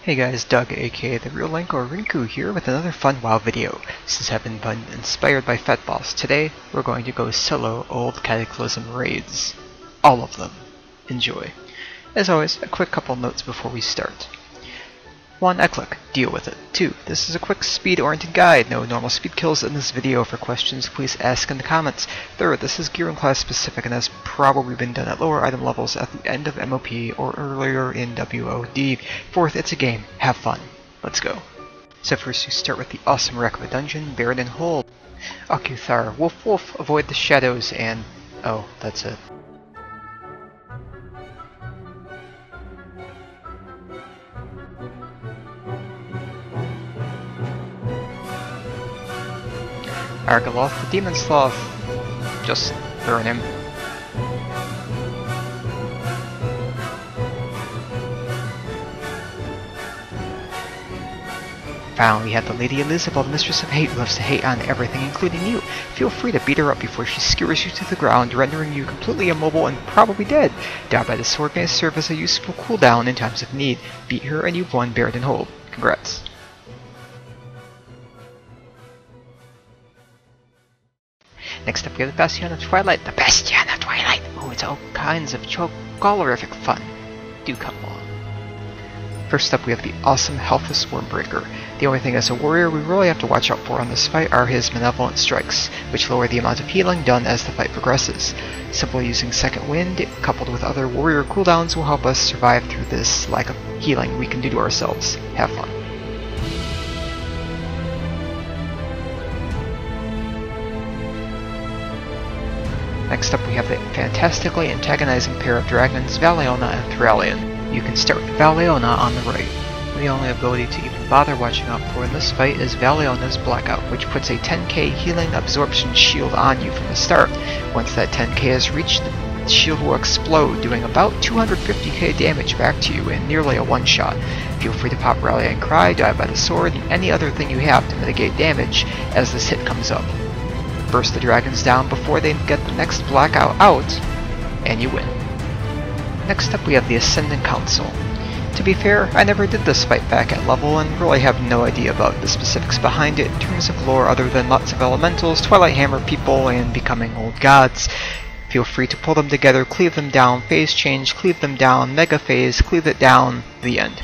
Hey guys, Doug aka The Real Link or Rinku here with another fun WoW video. Since I've been inspired by Fat Boss, today we're going to go solo old Cataclysm raids. All of them. Enjoy. As always, a quick couple notes before we start. 1. Eclic. Deal with it. 2. This is a quick speed-oriented guide. No normal speed kills in this video. For questions, please ask in the comments. 3. This is gear and class specific and has probably been done at lower item levels at the end of MOP or earlier in WOD. 4. It's a game. Have fun. Let's go. So first you start with the awesome wreck of a dungeon, Baradin Hold. Okuthar. Wolf wolf. Avoid the shadows and... oh, that's it. Argaloth, the Demon Sloth. Just burn him. Finally, we have the Lady Elizabeth, Mistress of Hate, who loves to hate on everything, including you. Feel free to beat her up before she skewers you to the ground, rendering you completely immobile and probably dead. Down by the sword may serve as a useful cooldown in times of need. Beat her and you've won Baradin Hold. Congrats. Next up we have the Bastion of Twilight. The Bastion of Twilight! Oh, it's all kinds of chocolorific fun. Do come along. First up we have the awesome Healthless Wormbreaker. The only thing as a warrior we really have to watch out for on this fight are his Malevolent Strikes, which lower the amount of healing done as the fight progresses. Simply using Second Wind, coupled with other warrior cooldowns, will help us survive through this lack of healing we can do to ourselves. Have fun. Next up we have the fantastically antagonizing pair of dragons, Valeona and Thralion. You can start with Valeona on the right. The only ability to even bother watching out for in this fight is Valeona's Blackout, which puts a 10k healing absorption shield on you from the start. Once that 10k is reached, the shield will explode, doing about 250k damage back to you in nearly a one-shot. Feel free to pop Rallying Cry, dive by the sword, and any other thing you have to mitigate damage as this hit comes up. Burst the dragons down before they get the next Blackout out, and you win. Next up we have the Ascendant Council. To be fair, I never did this fight back at level and really have no idea about the specifics behind it in terms of lore other than lots of elementals, Twilight Hammer people, and becoming old gods. Feel free to pull them together, cleave them down, phase change, cleave them down, mega phase, cleave it down, the end.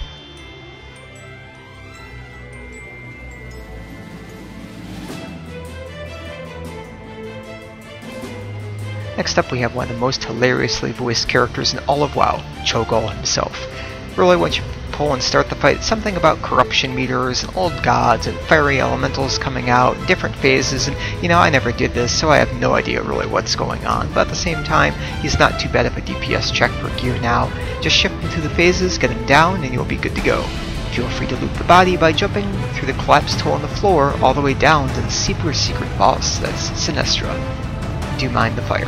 Next up we have one of the most hilariously voiced characters in all of WoW, Cho'Gall himself. Really, once you pull and start the fight, it's something about corruption meters and old gods and fiery elementals coming out in different phases, and you know, I never did this, so I have no idea really what's going on, but at the same time, he's not too bad of a DPS check for gear now. Just shift him through the phases, get him down, and you'll be good to go. Feel free to loop the body by jumping through the collapsed hole in the floor all the way down to the super secret boss, that's Sinestra. Do mind the fire.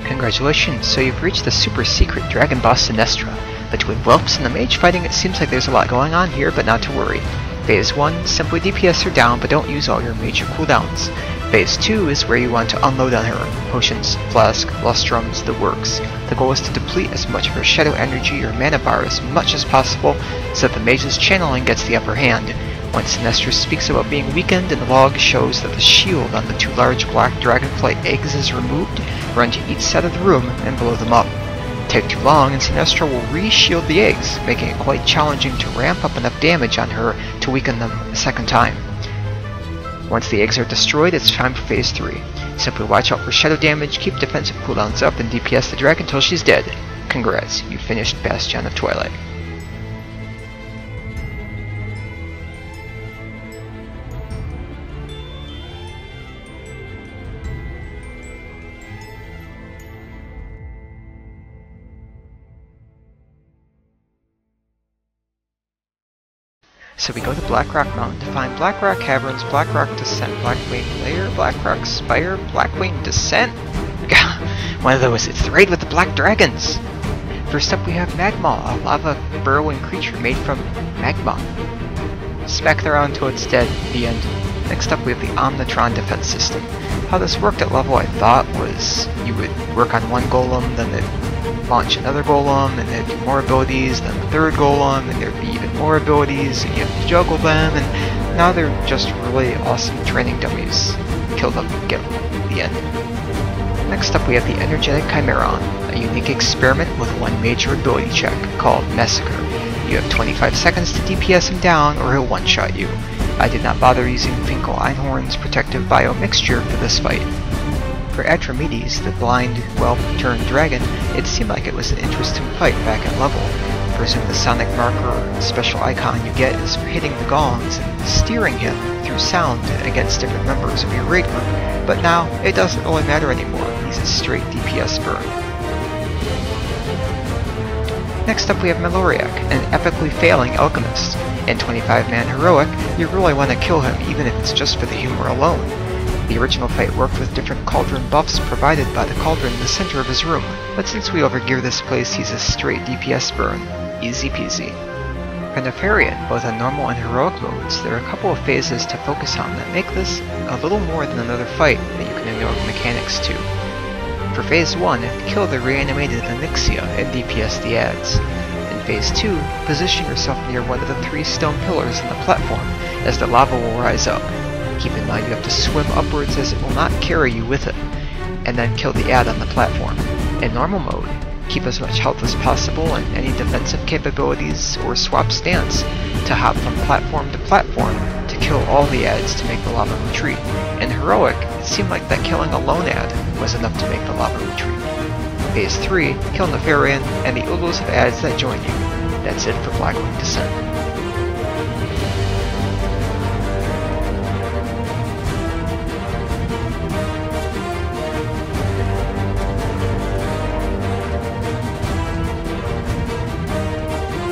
Congratulations, so you've reached the super secret dragon boss Sinestra. Between whelps and the mage fighting, it seems like there's a lot going on here, but not to worry. Phase 1, simply DPS her down, but don't use all your major cooldowns. Phase 2 is where you want to unload on her. Potions, flask, lustrums, the works. The goal is to deplete as much of her shadow energy or mana bar as much as possible, so that the mage's channeling gets the upper hand. Once Sinestra speaks about being weakened and the log shows that the shield on the two large black dragonflight eggs is removed, run to each side of the room and blow them up. Take too long and Sinestra will re-shield the eggs, making it quite challenging to ramp up enough damage on her to weaken them a second time. Once the eggs are destroyed, it's time for phase 3. Simply watch out for shadow damage, keep defensive cooldowns up, and DPS the dragon until she's dead. Congrats, you finished Bastion of Twilight. So we go to Blackrock Mountain to find Blackrock Caverns, Blackrock Descent, Blackwing Lair, Blackrock Spire, Blackwing Descent? One of those, it's the raid with the black dragons! First up we have Magma, a lava burrowing creature made from magma. Smack the round till it's dead, the end. Next up we have the Omnitron defense system. How this worked at level I thought was you would work on one golem, then they'd launch another golem, and they'd do more abilities, then the third golem, and there'd be even more abilities, and you have to juggle them, and now they're just really awesome training dummies. Kill them, get the end. Next up we have the Energetic Chimeron, a unique experiment with one major ability check called Massacre. You have 25 seconds to DPS him down or he'll one-shot you. I did not bother using Finkel Einhorn's protective bio mixture for this fight. For Atramedes, the blind, well-turned dragon, it seemed like it was an interesting fight back at level. First, the sonic marker special icon you get is for hitting the gongs and steering him through sound against different members of your raid group, but now it doesn't really matter anymore. He's a straight DPS burn. Next up we have Meloriak, an epically failing alchemist. In 25-man heroic, you really want to kill him even if it's just for the humor alone. The original fight worked with different cauldron buffs provided by the cauldron in the center of his room, but since we overgear this place, he's a straight DPS burn. Easy peasy. For Nefarian, both on normal and heroic modes, there are a couple of phases to focus on that make this a little more than another fight that you can ignore the mechanics to. For phase 1, kill the reanimated Onyxia and DPS the adds. In phase 2, position yourself near one of the 3 stone pillars on the platform, as the lava will rise up. Keep in mind you have to swim upwards as it will not carry you with it, and then kill the ad on the platform. In normal mode, keep as much health as possible and any defensive capabilities or swap stance to hop from platform to platform to kill all the ads to make the lava retreat. In heroic, it seemed like that killing a lone ad was enough to make the lava retreat. Phase 3, kill Nefarian and the oodles of ads that join you. That's it for Blackwing Descent.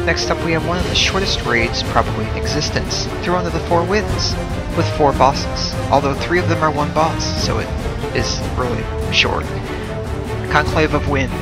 Next up we have one of the shortest raids probably in existence, Throne of the Four Winds, with 4 bosses, although 3 of them are one boss, so it is really short. Conclave of Wind.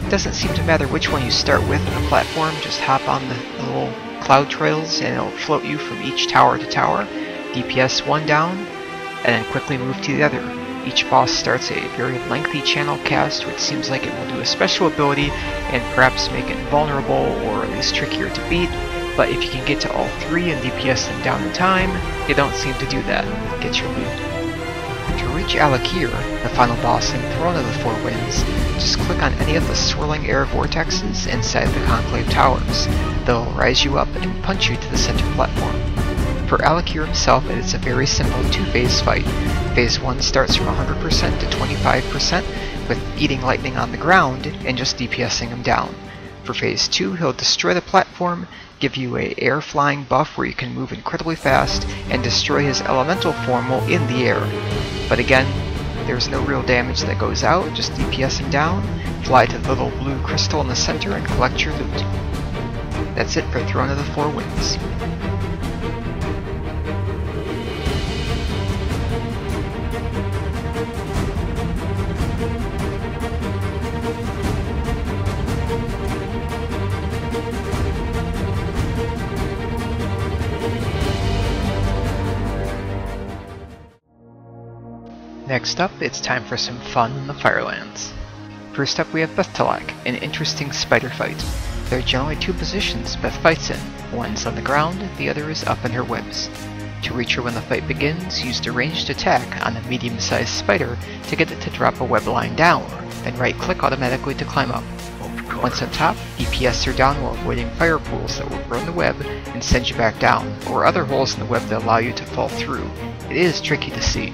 It doesn't seem to matter which one you start with on the platform, just hop on the little cloud trails and it'll float you from each tower to tower, DPS 1 down, and then quickly move to the other. Each boss starts a very lengthy channel cast, which seems like it will do a special ability and perhaps make it vulnerable or at least trickier to beat, but if you can get to all 3 and DPS them down in time, you don't seem to do that. Get your loot. To reach Alakir, the final boss in Throne of the Four Winds, just click on any of the swirling air vortexes inside the Conclave Towers. They'll rise you up and punch you to the center platform. For Alakir himself, it is a very simple 2-phase fight. Phase 1 starts from 100% to 25% with eating lightning on the ground and just DPSing him down. For Phase 2, he'll destroy the platform, give you a air flying buff where you can move incredibly fast, and destroy his elemental form while in the air. But again, there's no real damage that goes out, just DPS him down, fly to the little blue crystal in the center and collect your loot. That's it for Throne of the Four Winds. Next up, it's time for some fun in the Firelands. First up we have Bethtalak, an interesting spider fight. There are generally 2 positions Beth fights in. One's on the ground, the other is up in her webs. To reach her when the fight begins, use the ranged attack on a medium-sized spider to get it to drop a web line down, then right-click automatically to climb up. Once on top, DPS her down while avoiding fire pools that will burn the web and send you back down, or other holes in the web that allow you to fall through. It is tricky to see.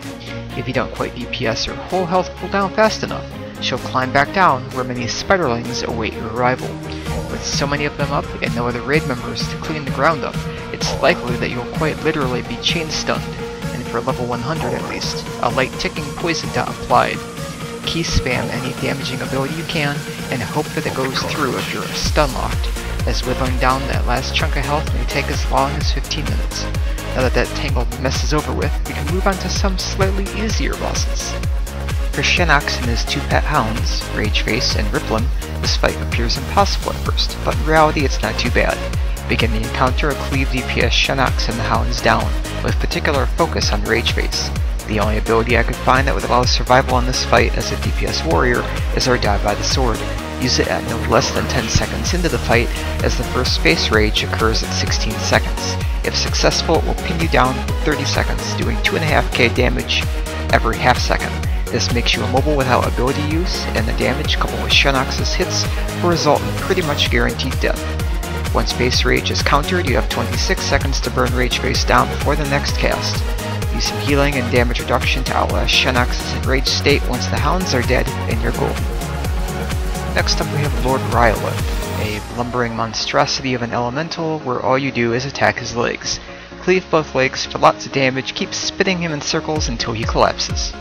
If you don't quite DPS her whole health cooldown fast enough, she'll climb back down where many spiderlings await your arrival. With so many of them up and no other raid members to clean the ground up, it's likely that you'll quite literally be chain stunned, and for level 100 at least, a light ticking poison dot applied. Key spam any damaging ability you can, and hope that it goes through if you're stun locked, as whittling down that last chunk of health may take as long as 15 minutes. Now that tangled mess is over with, we can move on to some slightly easier bosses. For Shenox and his 2 pet hounds, Rageface and Ripplim, this fight appears impossible at first, but in reality it's not too bad. Begin the encounter with Cleave DPS Shenox and the Hounds down, with particular focus on Rage Face. The only ability I could find that would allow survival in this fight as a DPS warrior is our Die by the Sword. Use it at no less than 10 seconds into the fight, as the first Space Rage occurs at 16 seconds. If successful, it will pin you down 30 seconds, doing 2.5k damage every half second. This makes you immobile without ability use, and the damage coupled with Shenox's hits will result in pretty much guaranteed death. Once Space Rage is countered, you have 26 seconds to burn Rage Face down before the next cast. Use some healing and damage reduction to outlast Shenox's enraged state once the Hounds are dead, and you're golden. Next up we have Lord Rylith, a lumbering monstrosity of an elemental where all you do is attack his legs. Cleave both legs for lots of damage, keep spitting him in circles until he collapses.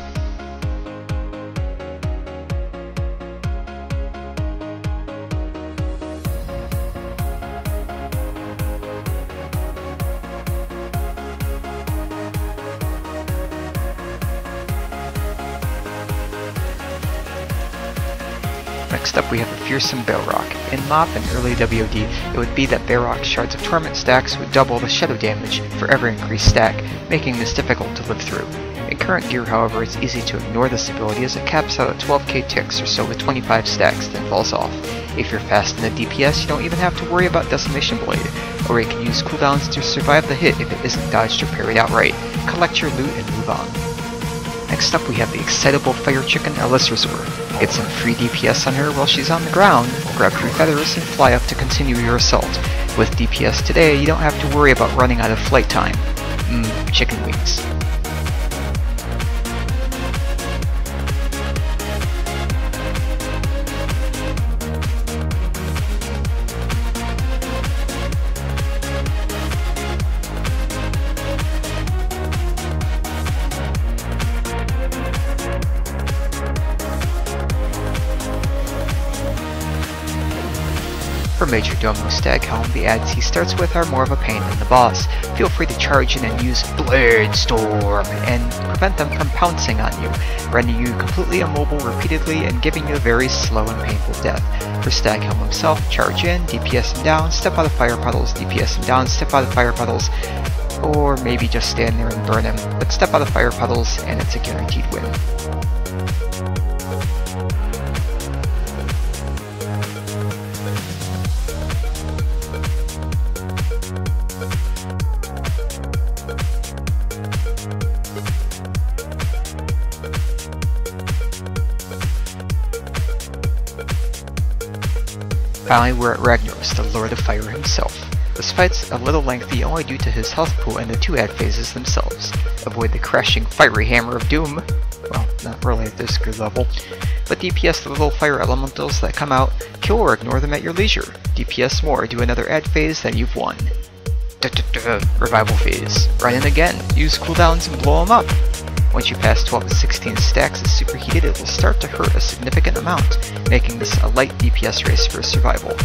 Next up we have a fearsome Balrog. In MoP and early WOD, it would be that Balrog's Shards of Torment stacks would double the shadow damage for every increased stack, making this difficult to live through. In current gear, however, it's easy to ignore this ability as it caps out at 12k ticks or so with 25 stacks, then falls off. If you're fast in the DPS, you don't even have to worry about Decimation Blade, or you can use cooldowns to survive the hit if it isn't dodged or parried outright. Collect your loot and move on. Next up we have the excitable fire chicken Elisrazor. Get some free DPS on her while she's on the ground, grab 3 feathers and fly up to continue your assault. With DPS today, you don't have to worry about running out of flight time. Chicken wings. For Major Domo Staghelm, the ads he starts with are more of a pain than the boss. Feel free to charge in and use Blade Storm and prevent them from pouncing on you, rendering you completely immobile repeatedly and giving you a very slow and painful death. For Staghelm himself, charge in, DPS him down, step out of fire puddles, DPS him down, step out of fire puddles, or maybe just stand there and burn him, but step out of fire puddles and it's a guaranteed win. Finally, we're at Ragnaros, the Lord of Fire himself. This fight's a little lengthy only due to his health pool and the 2 ad phases themselves. Avoid the crashing fiery hammer of doom, well, not really at this good level, but DPS the little fire elementals that come out, kill or ignore them at your leisure. DPS more, do another ad phase, then you've won. Revival phase. Run in again, use cooldowns and blow them up. Once you pass 12 to 16 stacks as superheated, it will start to hurt a significant amount, making this a light DPS race for survival.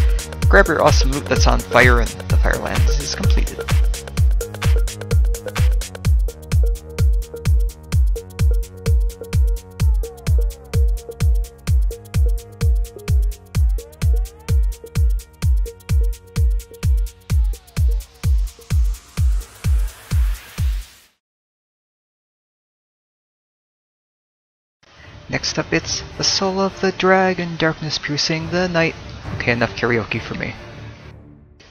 Grab your awesome loot that's on fire and the Firelands is completed. Next up it's the Soul of the Dragon, Darkness Piercing the Night. Okay, enough karaoke for me.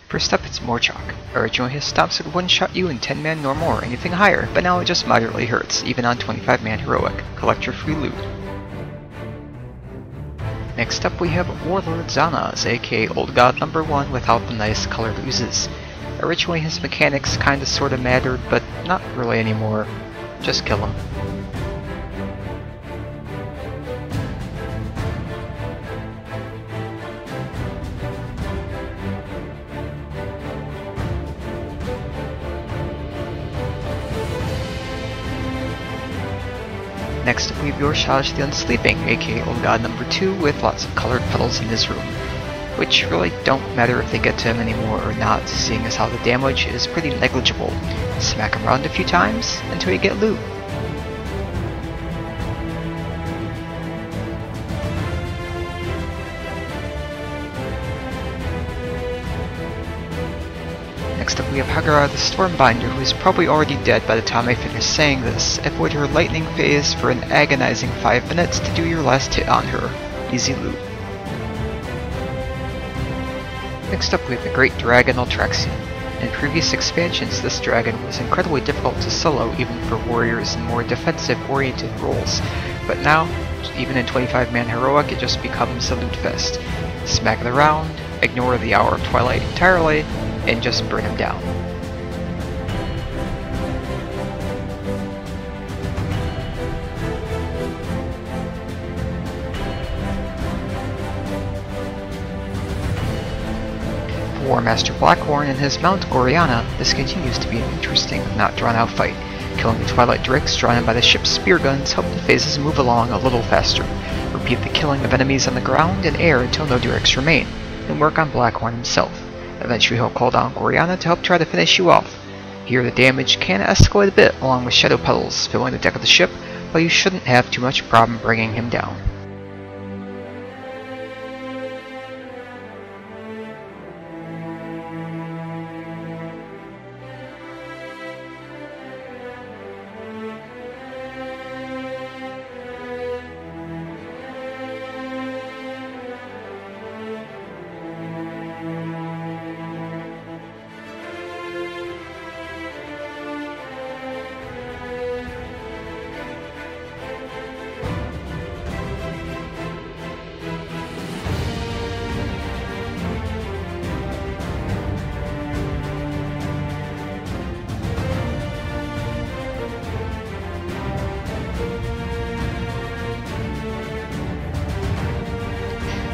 First up it's Morchok. Originally his stomps would one-shot you in 10-man normal or anything higher, but now it just moderately hurts, even on 25-man heroic. Collect your free loot. Next up we have Warlord Zanaz, aka Old God number 1 without the nice colored oozes. Originally his mechanics kinda sorta mattered, but not really anymore. Just kill him. Next up we have Yorshaj the Unsleeping, aka Old God number 2 with lots of colored puddles in his room, which really don't matter if they get to him anymore or not, seeing as how the damage is pretty negligible. Smack him around a few times until you get loot. Next up we have Hagara the Stormbinder, who is probably already dead by the time I finish saying this. Avoid her lightning phase for an agonizing 5 minutes to do your last hit on her. Easy loot. Next up we have the Great Dragon Ultraxion. In previous expansions, this dragon was incredibly difficult to solo even for warriors in more defensive-oriented roles, but now, even in 25-man heroic, it just becomes a loot fest. Smack it around, ignore the Hour of Twilight entirely, and just burn him down. For War Master Blackhorn and his mount Goriana, this continues to be an interesting, not drawn-out fight. Killing the Twilight Drakes drawn in by the ship's spear guns help the phases move along a little faster. Repeat the killing of enemies on the ground and air until no Drakes remain, and work on Blackhorn himself. Eventually he'll call down Goriana to help try to finish you off. Here the damage can escalate a bit along with shadow puddles filling the deck of the ship, but you shouldn't have too much problem bringing him down.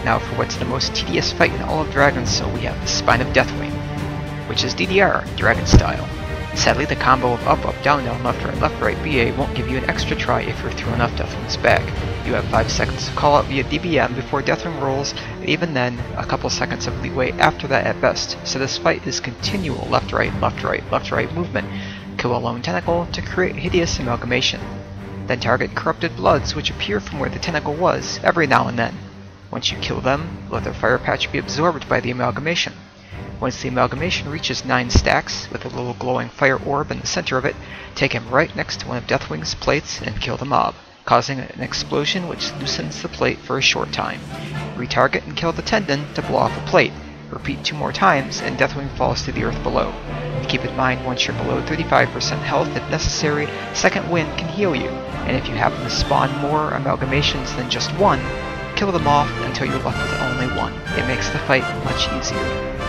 Now for what's the most tedious fight in all of Dragon Soul, we have the Spine of Deathwing, which is DDR, Dragon style. Sadly, the combo of up, up, down, down, left, right, BA won't give you an extra try if you're through enough Deathwings back. You have 5 seconds to call out via DBM before Deathwing rolls, and even then, a couple seconds of leeway after that at best, so this fight is continual left, right movement. Kill a lone tentacle to create hideous amalgamation. Then target corrupted bloods which appear from where the tentacle was, every now and then. Once you kill them, let their fire patch be absorbed by the amalgamation. Once the amalgamation reaches 9 stacks, with a little glowing fire orb in the center of it, take him right next to one of Deathwing's plates and kill the mob, causing an explosion which loosens the plate for a short time. Retarget and kill the tendon to blow off the plate. Repeat 2 more times, and Deathwing falls to the earth below. Keep in mind, once you're below 35% health, if necessary, Second Wind can heal you, and if you happen to spawn more amalgamations than just one, kill them off until you're left with only one. It makes the fight much easier.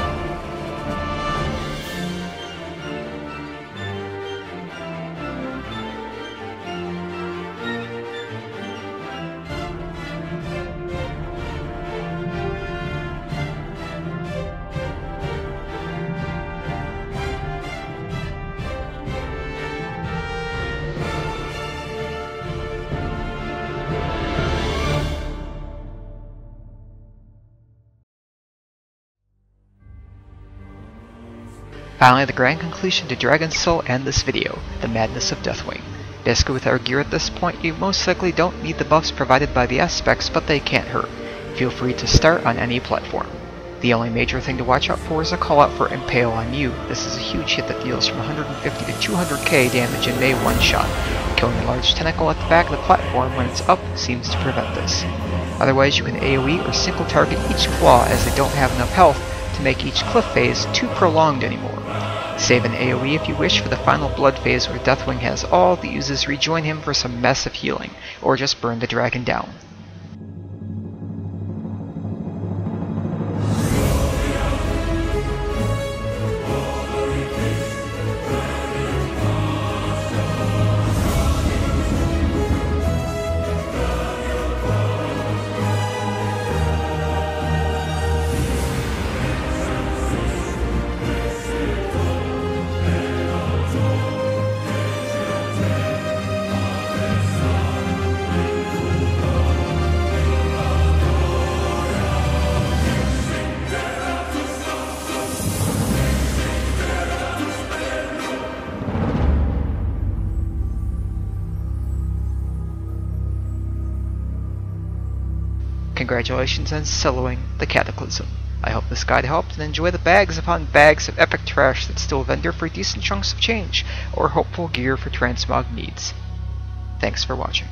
Finally, the grand conclusion to Dragon Soul and this video, the madness of Deathwing. Basically with our gear at this point, you most likely don't need the buffs provided by the aspects, but they can't hurt. Feel free to start on any platform. The only major thing to watch out for is a call out for Impale on you. This is a huge hit that deals from 150 to 200k damage in a one shot. Killing a large tentacle at the back of the platform when it's up seems to prevent this. Otherwise you can AoE or single target each claw as they don't have enough health to make each cliff phase too prolonged anymore. Save an AoE if you wish for the final blood phase where Deathwing has all the users rejoin him for some massive healing, or just burn the dragon down. Congratulations on soloing the Cataclysm. I hope this guide helped, and enjoy the bags upon bags of epic trash that still vendor for decent chunks of change, or hopeful gear for transmog needs. Thanks for watching.